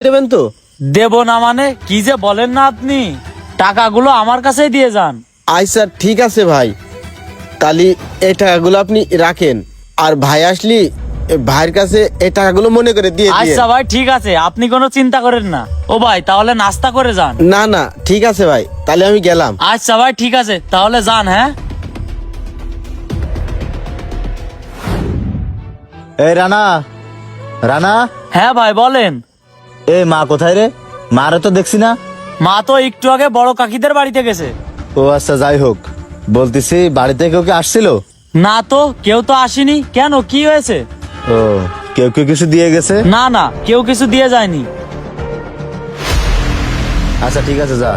দেবেন তো? দেব না মানে কি যে বলেন না আপনি, টাকাগুলো আমার কাছেই দিয়ে যান। আচ্ছা ঠিক আছে ভাই, তাহলে এই টাকাগুলো আপনি রাখেন, আর ভাই আসলি ভাইয়ের কাছে এই টাকাগুলো মনে করে দিয়ে দিয়ে। আচ্ছা ভাই ঠিক আছে, আপনি কোনো চিন্তা করেন না। ও ভাই তাহলে নাস্তা করে যান। না না ঠিক আছে ভাই, তাহলে আমি গেলাম। আচ্ছা ভাই ঠিক আছে তাহলে যান। হ্যাঁ এই রানা, রানা, হ্যাঁ ভাই বলেন। এ মা কোথায় রে? মারে তো দেখছি না। মা তো একটু আগে বড় কাকিদের বাড়িতে গেছে। ও আচ্ছা, যাই হোক, বলতেছি বাড়িতে কেউ কি আসছিল? না তো, কেউ তো আসেনি। কেন, কি হয়েছে? ও, কেউ কেউ কিছু দিয়ে গেছে? না না, কেউ কিছু দিয়ে যায়নি। আচ্ছা ঠিক আছে, যা।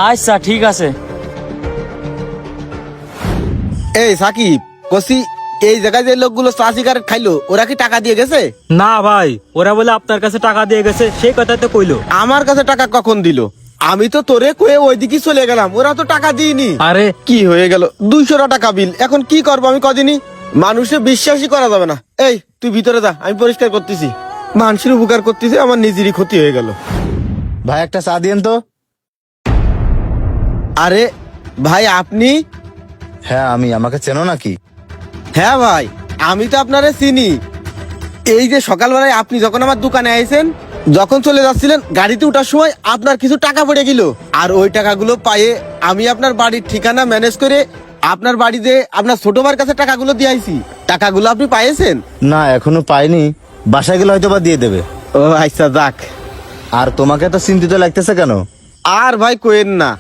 আচ্ছা ঠিক আছে। এই সাকিব, কসি এই জায়গায় যে লোকগুলো চা সিগারেট খাইলো ওরা কি টাকা দিয়ে গেছে? না ভাই, ওরা বলে আপনার কাছে টাকা দিয়ে গেছে, সেই কথা তো কইলো। আমার কাছে টাকা কখন দিল? আমি তো তোরে কয়ে ওইদিকে চলে গেলাম, ওরা তো টাকা দিইনি। আরে কি হয়ে গেল? 200 টাকা বিল, এখন কি করবো আমি কদিনই? মানুষে বিশ্বাসই করা যাবে না। এই তুই ভিতরে যা, আমি পরিষ্কার করতেছি। মানুষের উপকার করতেছি, আমার নিজেরই ক্ষতি হয়ে গেল। ভাই একটা চা দিয়েন তো। আরে ভাই আপনি? হ্যাঁ আমি, আমাকে চেনো নাকি? হ্যাঁ ভাই, আমি তো আপনারে চিনি। এই যে সকালবেলায় আপনি যখন আমার দোকানে আইছেন, যখন চলে যাচ্ছিলেন গাড়িতে ওঠার সময় আপনার কিছু টাকা পড়ে গেল, আর ওই টাকাগুলো পাইয়ে আমি আপনার বাড়ির ঠিকানা ম্যানেজ করে আপনার বাড়িতে আপনার ছোট ভাইয়ের কাছে টাকাগুলো দিয়ে আইছি। টাকাগুলো আপনি পাইয়েছেন? না এখনো পাইনি, বাসায় গেলে হয়তো বা দিয়ে দেবে। ও আচ্ছা যাক। আর তোমাকে তো চিন্তিত লাগতেছে কেন? আর ভাই কোয়েন না,